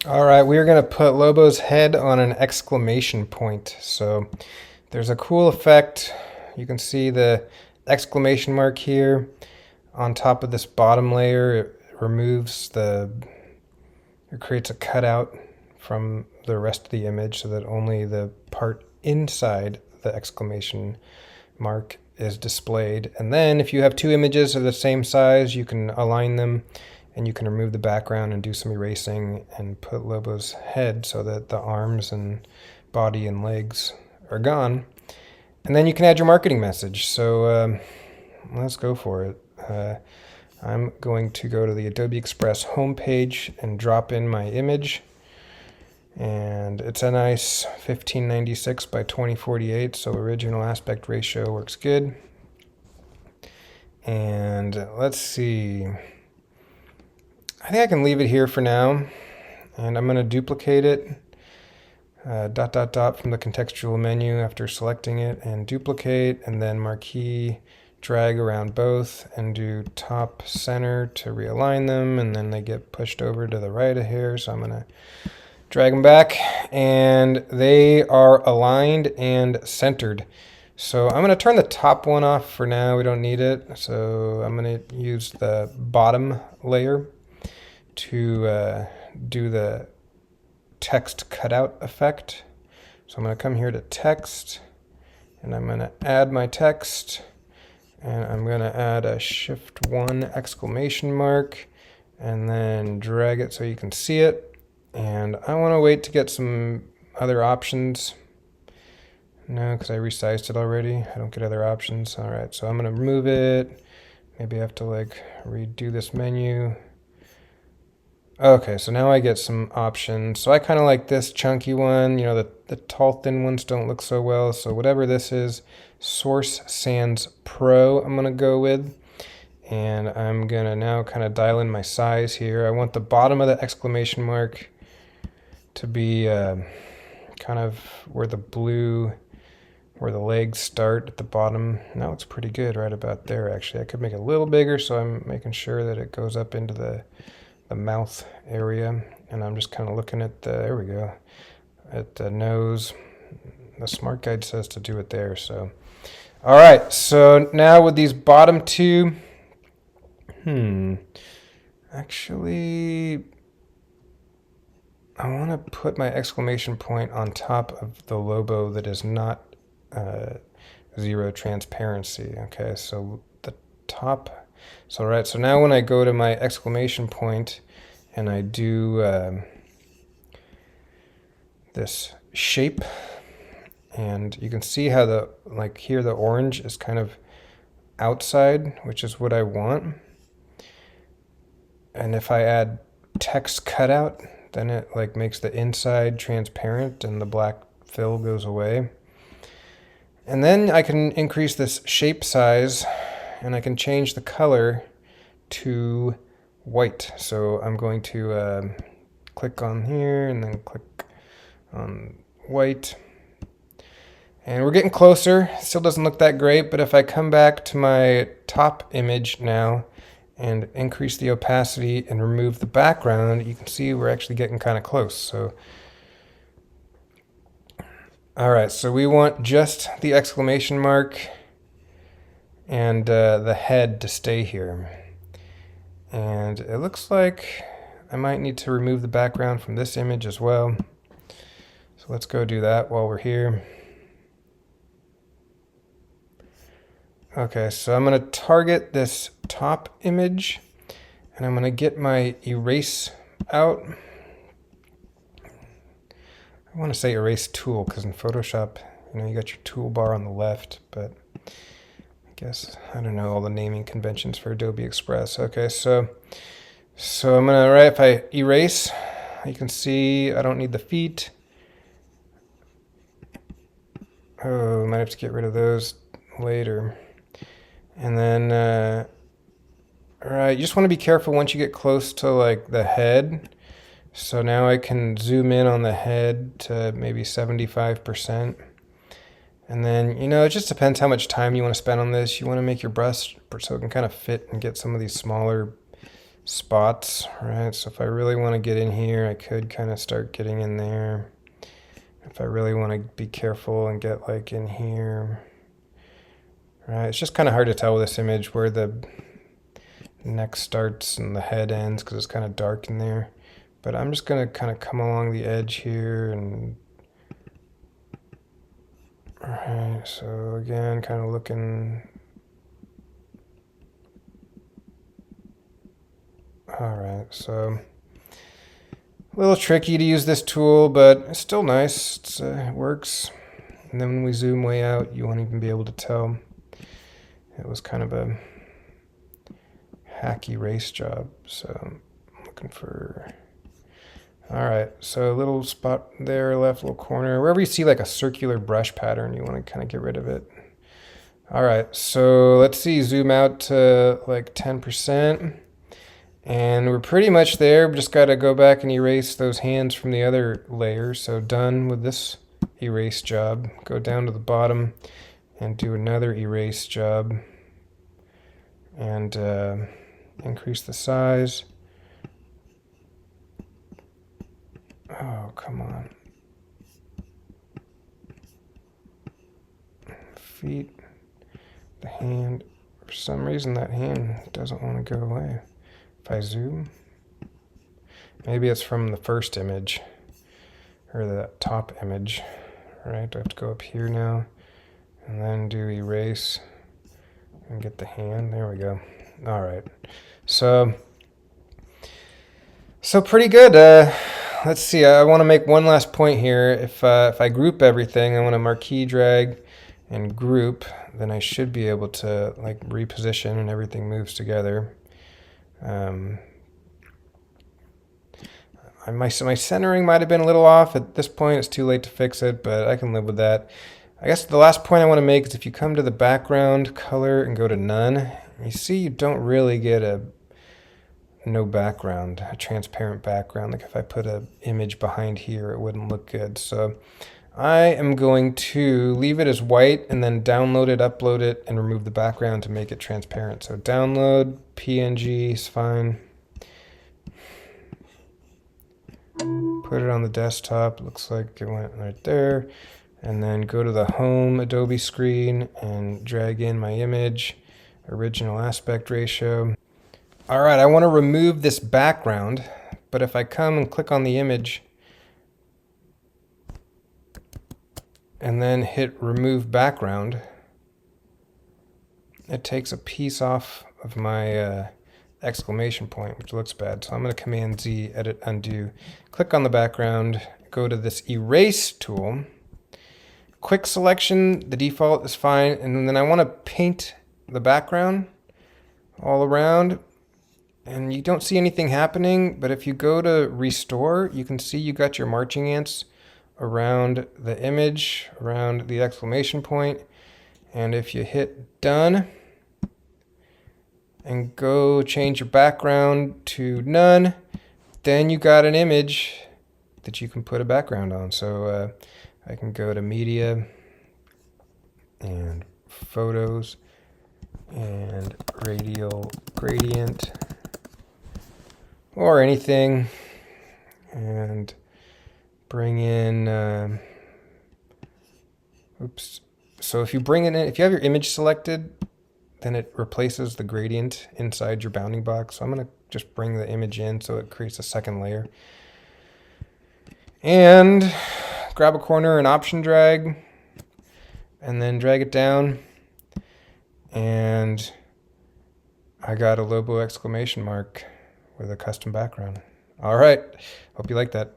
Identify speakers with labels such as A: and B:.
A: All right, we are going to put Lobo's head on an exclamation point. So there's a cool effect. You can see the exclamation mark here on top of this bottom layer. It creates a cutout from the rest of the image so that only the part inside the exclamation mark is displayed. And then if you have two images of the same size, you can align them and you can remove the background and do some erasing and put Lobo's head so that the arms and body and legs are gone. And then you can add your marketing message. So let's go for it. I'm going to go to the Adobe Express homepage and drop in my image. And it's a nice 1596 by 2048, so original aspect ratio works good. And let's see. I think I can leave it here for now, and I'm going to duplicate it, dot, dot, dot from the contextual menu after selecting it, and duplicate, and then marquee, drag around both, and do top center to realign them, and then they get pushed over to the right a hair, so I'm going to drag them back, and they are aligned and centered. So I'm going to turn the top one off for now, we don't need it, so I'm going to use the bottom layer to do the text cutout effect. So I'm going to come here to text, and I'm going to add my text, and I'm going to add a shift 1 exclamation mark, and then drag it so you can see it. And I want to wait to get some other options. No, because I resized it already. I don't get other options. All right, so I'm going to remove it. Maybe I have to like redo this menu. Okay, so now I get some options. So I kind of like this chunky one. You know, the tall, thin ones don't look so well. So whatever this is, Source Sans Pro, I'm going to go with. And I'm going to now kind of dial in my size here. I want the bottom of the exclamation mark to be kind of where the legs start at the bottom. That looks pretty good right about there, actually. I could make it a little bigger, so I'm making sure that it goes up into the mouth area, and I'm just kind of looking at there we go, at the nose. The smart guide says to do it there, so. All right, so now with these bottom two, actually, I want to put my exclamation point on top of the Lobo that is not zero transparency. Okay, so the top. So right, so now when I go to my exclamation point and I do this shape, and you can see how here the orange is kind of outside, which is what I want. And if I add text cutout, then it like makes the inside transparent and the black fill goes away. And then I can increase this shape size, and I can change the color to white. So I'm going to click on here and then click on white. And we're getting closer. Still doesn't look that great, but if I come back to my top image now and increase the opacity and remove the background, you can see we're actually getting kind of close. So, all right, so we want just the exclamation mark and the head to stay here. And it looks like I might need to remove the background from this image as well. So let's go do that while we're here. Okay, so I'm going to target this top image, and I'm going to get my erase out. I want to say erase tool because in Photoshop, you got your toolbar on the left, but I guess I don't know all the naming conventions for Adobe Express. Okay, so I'm going to, right, if I erase, you can see I don't need the feet. Oh, I might have to get rid of those later. And then, all right, you just want to be careful once you get close to like the head. So now I can zoom in on the head to maybe 75%. And then, it just depends how much time you want to spend on this. You want to make your brush so it can kind of fit and get some of these smaller spots, right? So if I really want to get in here, I could kind of start getting in there. If I really want to be careful and get like in here, right? It's just kind of hard to tell with this image where the neck starts and the head ends because it's kind of dark in there. But I'm just going to kind of come along the edge here and alright, so again, kind of looking. Alright, so a little tricky to use this tool, but it's still nice. It works. And then when we zoom way out, you won't even be able to tell. It was kind of a hack erase job, so I'm looking for. Alright, so a little spot there, left little corner. Wherever you see like a circular brush pattern, you want to kind of get rid of it. Alright, so let's see, zoom out to like 10%. And we're pretty much there. We just got to go back and erase those hands from the other layer. So done with this erase job. Go down to the bottom and do another erase job. And increase the size. Oh, come on. Feet, the hand. For some reason that hand doesn't want to go away. If I zoom, maybe it's from the first image, or the top image, right? Do I have to go up here now, and then do erase, and get the hand? There we go. All right, so pretty good. Let's see, I want to make one last point here. If I group everything, I want to marquee drag and group, then I should be able to like reposition and everything moves together. My centering might have been a little off. At this point, it's too late to fix it, but I can live with that. I guess the last point I want to make is if you come to the background color and go to none, you see you don't really get no background, a transparent background. Like if I put an image behind here, it wouldn't look good. So I am going to leave it as white and then download it, upload it, and remove the background to make it transparent. So download, PNG is fine. Put it on the desktop. Looks like it went right there. And then go to the home Adobe screen and drag in my image, original aspect ratio. All right, I want to remove this background, but if I come and click on the image and then hit remove background, it takes a piece off of my exclamation point, which looks bad. So I'm going to Command Z, edit, undo, click on the background, go to this erase tool, quick selection, the default is fine, and then I want to paint the background all around, and you don't see anything happening, but if you go to restore, you can see you got your marching ants around the image, around the exclamation point, and if you hit done and go change your background to none, then you got an image that you can put a background on. So I can go to media and photos and radial gradient or anything and bring in oops. So if you bring it in, if you have your image selected, then it replaces the gradient inside your bounding box. So I'm going to just bring the image in so it creates a second layer. And grab a corner and option drag, and then drag it down. And I got a Lobo exclamation mark with a custom background. All right, hope you like that.